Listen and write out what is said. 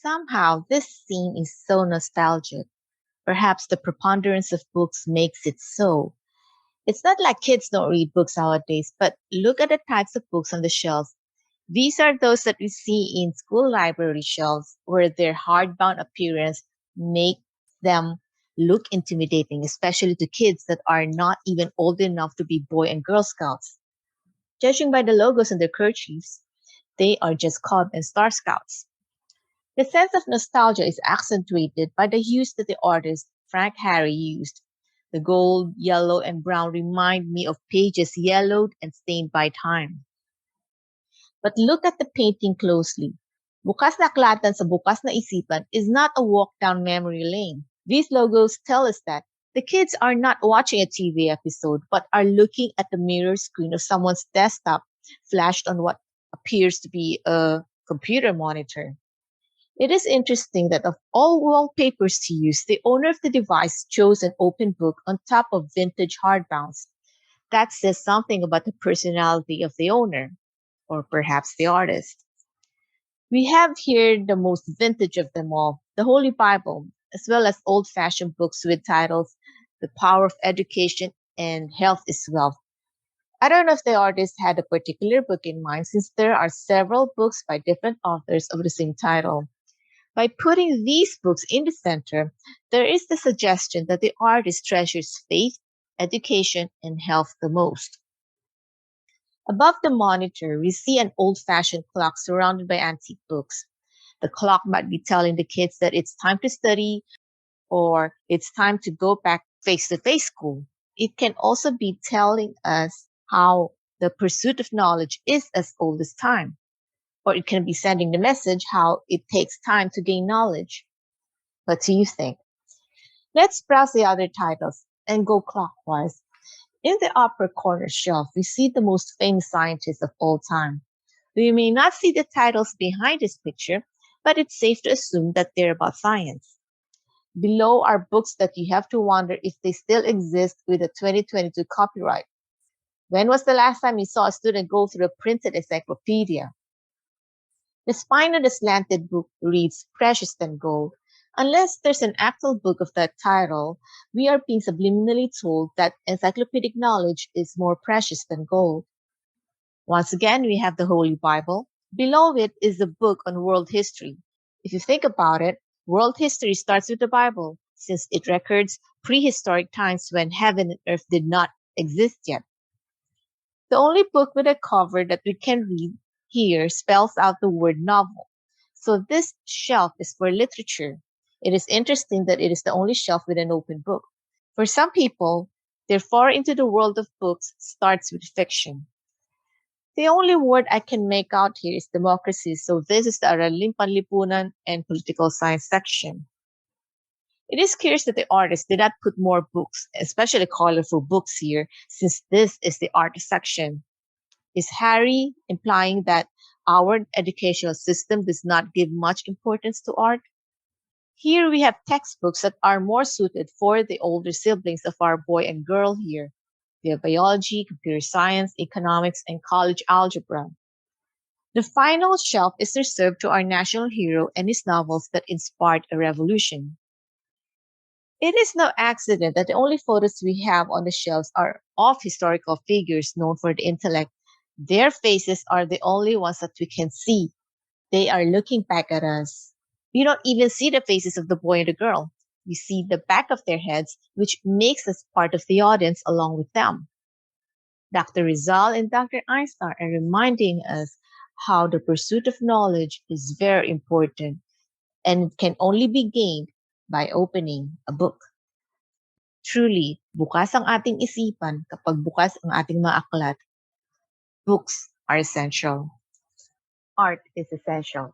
Somehow, this scene is so nostalgic. Perhaps the preponderance of books makes it so. It's not like kids don't read books nowadays, but look at the types of books on the shelves. These are those that we see in school library shelves where their hardbound appearance makes them look intimidating, especially to kids that are not even old enough to be Boy and Girl Scouts. Judging by the logos on their kerchiefs, they are just Cub and Star Scouts. The sense of nostalgia is accentuated by the hues that the artist Frank Harry used. The gold, yellow, and brown remind me of pages yellowed and stained by time. But look at the painting closely. Bukas na Aklatan sa bukas na isipan is not a walk down memory lane. These logos tell us that the kids are not watching a TV episode, but are looking at the mirror screen of someone's desktop flashed on what appears to be a computer monitor. It is interesting that of all wallpapers to use, the owner of the device chose an open book on top of vintage hardbounds. That says something about the personality of the owner, or perhaps the artist. We have here the most vintage of them all, the Holy Bible, as well as old fashioned books with titles The Power of Education and Health is Wealth. I don't know if the artist had a particular book in mind since there are several books by different authors of the same title. By putting these books in the center, there is the suggestion that the artist treasures faith, education, and health the most. Above the monitor, we see an old fashioned clock surrounded by antique books. The clock might be telling the kids that it's time to study or it's time to go back face to face school. It can also be telling us how the pursuit of knowledge is as old as time, or it can be sending the message how it takes time to gain knowledge. What do you think? Let's browse the other titles and go clockwise. In the upper corner shelf, we see the most famous scientists of all time. We may not see the titles behind this picture, but it's safe to assume that they're about science. Below are books that you have to wonder if they still exist with a 2022 copyright. When was the last time you saw a student go through a printed encyclopedia? The spine of the slanted book reads Precious Than Gold. Unless there's an actual book of that title, we are being subliminally told that encyclopedic knowledge is more precious than gold. Once again, we have the Holy Bible. Below it is a book on world history. If you think about it, world history starts with the Bible, since it records prehistoric times when heaven and earth did not exist yet. The only book with a cover that we can read here spells out the word novel. So this shelf is for literature. It is interesting that it is the only shelf with an open book. For some people, their foray into the world of books starts with fiction. The only word I can make out here is democracy, so this is the Araling Panlipunan and Political Science section. It is curious that the artist did not put more books, especially colorful books here, since this is the art section. Is Harry implying that our educational system does not give much importance to art? Here we have textbooks that are more suited for the older siblings of our boy and girl here. We have biology, computer science, economics, and college algebra. The final shelf is reserved to our national hero and his novels that inspired a revolution. It is no accident that the only photos we have on the shelves are of historical figures known for the intellect. Their faces are the only ones that we can see. They are looking back at us. We don't even see the faces of the boy and the girl. We see the back of their heads, which makes us part of the audience along with them. Dr. Rizal and Dr. Einstein are reminding us how the pursuit of knowledge is very important and it can only be gained by opening a book. Truly, bukas ang ating isipan kapag bukas ang ating mga aklat. Books are essential. Art is essential.